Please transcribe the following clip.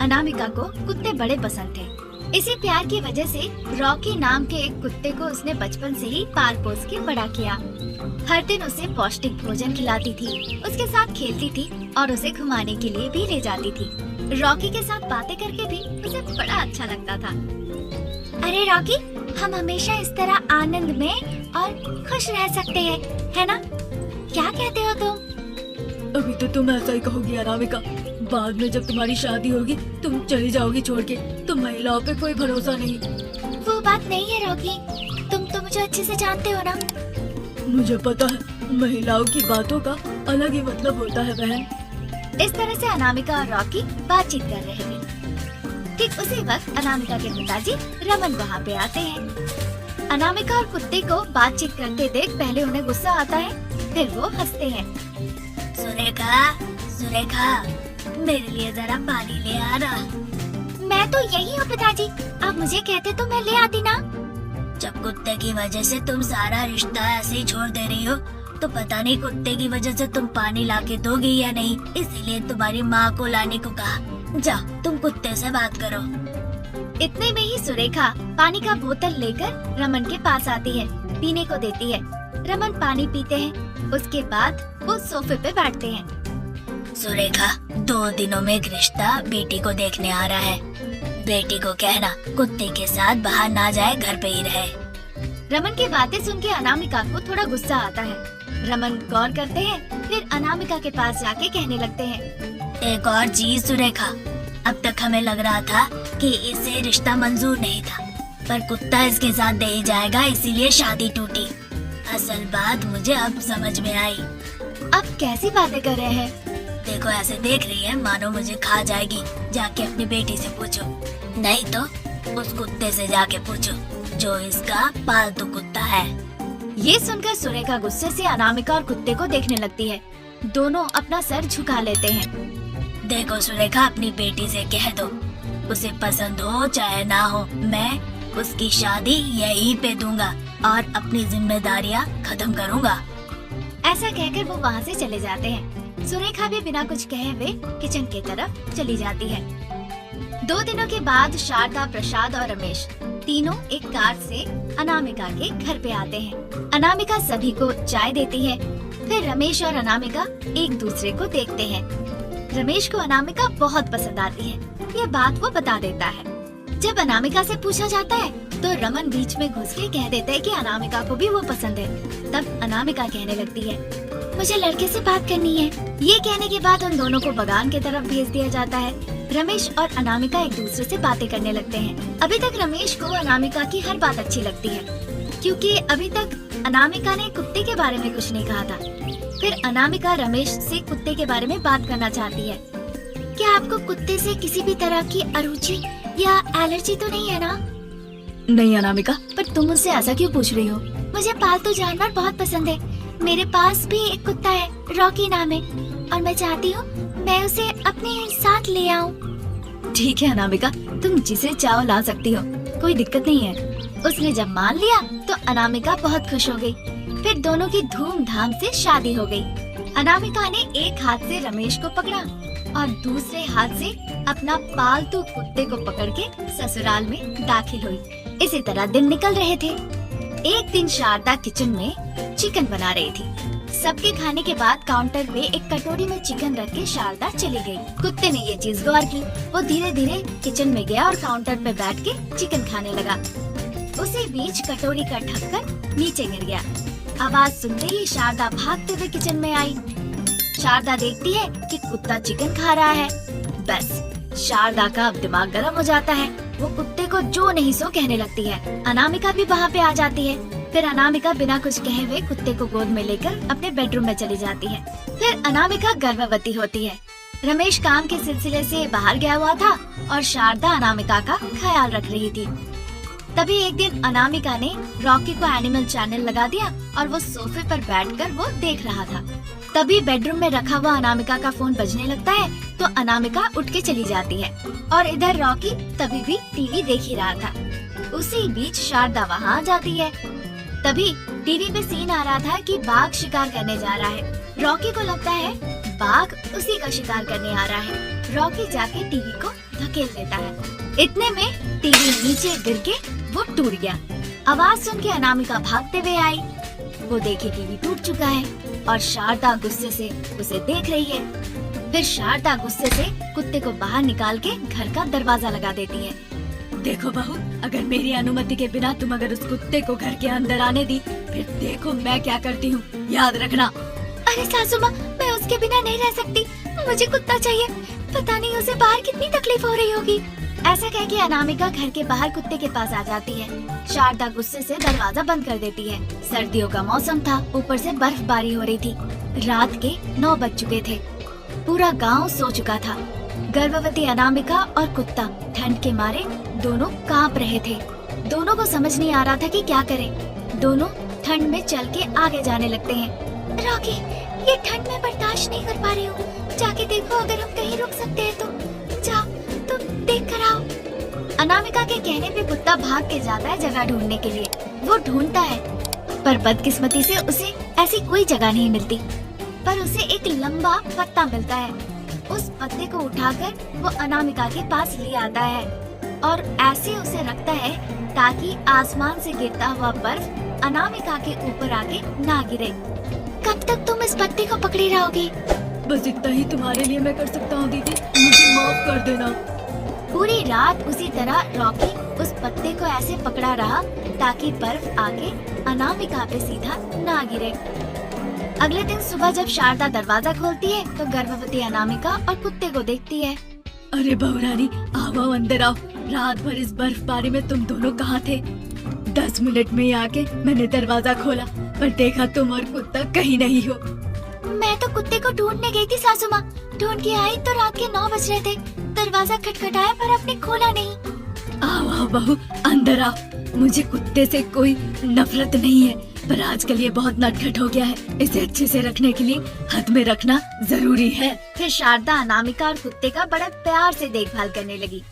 अनामिका को कुत्ते बड़े पसंद थे। इसी प्यार की वजह से रॉकी नाम के एक कुत्ते को उसने बचपन से ही पाल पोस के बड़ा किया। हर दिन उसे पौष्टिक भोजन खिलाती थी, उसके साथ खेलती थी और उसे घुमाने के लिए भी ले जाती थी। रॉकी के साथ बातें करके भी उसे बड़ा अच्छा लगता था। अरे रॉकी, हम हमेशा इस तरह आनंद में और खुश रह सकते हैं, है ना? क्या कहते हो तुम? अभी तो तुम ऐसा ही कहोगी अनामिका, बाद में जब तुम्हारी शादी होगी तुम चली जाओगी छोड़ के। तुम महिलाओं पे कोई भरोसा नहीं। वो बात नहीं है रॉकी, तुम तो मुझे अच्छे से जानते हो ना। मुझे पता है, महिलाओं की बातों का अलग ही मतलब होता है बहन। इस तरह से अनामिका और रॉकी बातचीत कर रहे थे। ठीक उसी वक्त अनामिका के पिताजी रमन वहाँ पे आते हैं। अनामिका और कुत्ते को बातचीत करते देख पहले उन्हें गुस्सा आता है, फिर वो हंसते हैं। सुरेखा, मेरे लिए जरा पानी ले आना। मैं तो यही हूँ पिताजी, आप मुझे कहते तो मैं ले आती ना। जब कुत्ते की वजह से तुम सारा रिश्ता ऐसे ही छोड़ दे रही हो, तो पता नहीं कुत्ते की वजह से तुम पानी लाके दोगी या नहीं, इसीलिए तुम्हारी माँ को लाने को कहा। जाओ, तुम कुत्ते से बात करो। इतने में ही सुरेखा पानी का बोतल लेकर रमन के पास आती है, पीने को देती है। रमन पानी पीते हैं, उसके बाद वो सोफे पे बैठते हैं। सुरेखा, 2 दिनों में एक रिश्ता बेटी को देखने आ रहा है। बेटी को कहना कुत्ते के साथ बाहर ना जाए, घर पे ही रहे। रमन की बातें सुन के अनामिका को थोड़ा गुस्सा आता है। रमन गौर करते हैं, फिर अनामिका के पास जाके कहने लगते हैं, एक और चीज सुरेखा, अब तक हमें लग रहा था कि इसे रिश्ता मंजूर नहीं था, पर कुत्ता इसके साथ दे ही जाएगा, इसीलिए शादी टूटी। असल बात मुझे अब समझ में आई। अब कैसी बातें कर रहे हैं? देखो, ऐसे देख रही है मानो मुझे खा जाएगी। जाके अपनी बेटी से पूछो, नहीं तो उस कुत्ते से जाके पूछो जो इसका पालतू कुत्ता है। ये सुनकर सुरेखा गुस्से से अनामिका और कुत्ते को देखने लगती है। दोनों अपना सर झुका लेते हैं। देखो सुरेखा, अपनी बेटी से कह दो, उसे पसंद हो चाहे ना हो, मैं उसकी शादी यहीं पे दूंगा और अपनी जिम्मेदारियाँ खत्म करूँगा। ऐसा कहकर वो वहाँ से चले जाते हैं। सुरेखा भी बिना कुछ कहे हुए किचन की तरफ चली जाती है। 2 दिनों के बाद शारदा, प्रसाद और रमेश तीनों एक कार से अनामिका के घर पे आते हैं। अनामिका सभी को चाय देती है। फिर रमेश और अनामिका एक दूसरे को देखते हैं। रमेश को अनामिका बहुत पसंद आती है, ये बात वो बता देता है। जब अनामिका से पूछा जाता है तो रमन बीच में घुस के कह देता है कि अनामिका को भी वो पसंद है। तब अनामिका कहने लगती है, मुझे लड़के से बात करनी है। ये कहने के बाद उन दोनों को बगान की तरफ भेज दिया जाता है। रमेश और अनामिका एक दूसरे से बातें करने लगते हैं। अभी तक रमेश को अनामिका की हर बात अच्छी लगती है, क्योंकि अभी तक अनामिका ने कुत्ते के बारे में कुछ नहीं कहा था। फिर अनामिका रमेश से कुत्ते के बारे में बात करना चाहती है। क्या आपको कुत्ते से किसी भी तरह की अरुचि या एलर्जी तो नहीं है ना? नहीं अनामिका। पर तुम मुझसे ऐसा क्यों पूछ रही हो? मुझे पालतू जानवर बहुत पसंद है। मेरे पास भी एक कुत्ता है, रॉकी नाम है, और मैं चाहती हूँ मैं उसे अपने साथ ले आऊँ। ठीक है अनामिका, तुम जिसे चाहो ला सकती हो, कोई दिक्कत नहीं है। उसने जब मान लिया तो अनामिका बहुत खुश हो गई। फिर दोनों की धूमधाम से शादी हो गई। अनामिका ने एक हाथ से रमेश को पकड़ा और दूसरे हाथ से अपना पालतू कुत्ते को पकड़ के ससुराल में दाखिल हुई। इसी तरह दिन निकल रहे थे। एक दिन शारदा किचन में चिकन बना रही थी। सबके खाने के बाद काउंटर पे एक कटोरी में चिकन रख के शारदा चली गई। कुत्ते ने ये चीज गौर की। वो धीरे धीरे किचन में गया और काउंटर पे बैठ के चिकन खाने लगा। उसी बीच कटोरी का ढक्कन नीचे गिर गया। आवाज सुनते ही शारदा भागते हुए किचन में आई। शारदा देखती है कि कुत्ता चिकन खा रहा है। बस शारदा का अब दिमाग गर्म हो जाता है। वो कुत्ते को जो नहीं सो कहने लगती है। अनामिका भी वहाँ पे आ जाती है। फिर अनामिका बिना कुछ कहे हुए कुत्ते को गोद में लेकर अपने बेडरूम में चली जाती है। फिर अनामिका गर्भवती होती है। रमेश काम के सिलसिले से बाहर गया हुआ था और शारदा अनामिका का ख्याल रख रही थी। तभी एक दिन अनामिका ने रॉकी को एनिमल चैनल लगा दिया और वो सोफे पर बैठकर वो देख रहा था। तभी बेडरूम में रखा हुआ अनामिका का फोन बजने लगता है तो अनामिका उठ के चली जाती है और इधर रॉकी तभी भी टीवी देख ही रहा था। उसी बीच शारदा वहाँ आ जाती है। तभी टीवी पे सीन आ रहा था कि बाघ शिकार करने जा रहा है। रॉकी को लगता है बाघ उसी का शिकार करने आ रहा है। रॉकी जाके टीवी को धकेल देता है। इतने में टीवी नीचे गिर के वो टूट गया। आवाज सुन के अनामिका भागते हुए आई। वो देखे टीवी टूट चुका है और शारदा गुस्से से उसे देख रही है। फिर शारदा गुस्से से कुत्ते को बाहर निकाल के घर का दरवाजा लगा देती है। देखो बहू, अगर मेरी अनुमति के बिना तुम अगर उस कुत्ते को घर के अंदर आने दी, फिर देखो मैं क्या करती हूँ, याद रखना। अरे सासू माँ, मैं उसके बिना नहीं रह सकती, मुझे कुत्ता चाहिए। पता नहीं उसे बाहर कितनी तकलीफ हो रही होगी। ऐसा कह के अनामिका घर के बाहर कुत्ते के पास आ जाती है। शारदा गुस्से से दरवाजा बंद कर देती है। सर्दियों का मौसम था, ऊपर से बर्फबारी हो रही थी। रात के 9 बज चुके थे। पूरा गांव सो चुका था। गर्भवती अनामिका और कुत्ता ठंड के मारे दोनों कांप रहे थे। दोनों को समझ नहीं आ रहा था कि क्या करें। दोनों ठंड में चल के आगे जाने लगते हैं। रॉकी, ये ठंड में बर्दाश्त नहीं कर पा रही हूँ, जाके देखो अगर हम कहीं रुक सकते हैं तो। जाओ, तुम देख कर आओ। अनामिका के कहने पे कुत्ता भाग के जाता है जगह ढूंढने के लिए। वो ढूंढता है, पर बदकिस्मती से उसे ऐसी कोई जगह नहीं मिलती। पर उसे एक लंबा पत्ता मिलता है। उस पत्ते को उठाकर वो अनामिका के पास ले आता है और ऐसे उसे रखता है ताकि आसमान से गिरता हुआ बर्फ अनामिका के ऊपर आके ना गिरे। कब तक तुम इस पत्ते को पकड़े रहोगे? बस इतना ही तुम्हारे लिए मैं कर सकता हूँ दीदी, मुझे माफ कर देना। पूरी रात उसी तरह रॉकी उस पत्ते को ऐसे पकड़ा रहा ताकि बर्फ आके अनामिका पे सीधा ना गिरे। अगले दिन सुबह जब शारदा दरवाजा खोलती है तो गर्भवती अनामिका और कुत्ते को देखती है। अरे बहू रानी, आओ अंदर आओ। रात भर इस बर्फबारी में तुम दोनों कहाँ थे? 10 मिनट में ही आके मैंने दरवाजा खोला, पर देखा तुम और कुत्ता कहीं नहीं हो। मैं तो कुत्ते को ढूंढने गई थी सासू माँ। ढूंढ के आई तो रात के 9 बज रहे थे। दरवाजा खटखटाया पर आपने खोला नहीं। आओ आओ बहू, अंदर आओ। मुझे कुत्ते से कोई नफरत नहीं है, पर आजकल ये बहुत नटखट हो गया है। इसे अच्छे से रखने के लिए हद में रखना जरूरी है। फिर शारदा अनामिका और कुत्ते का बड़ा प्यार से देखभाल करने लगी।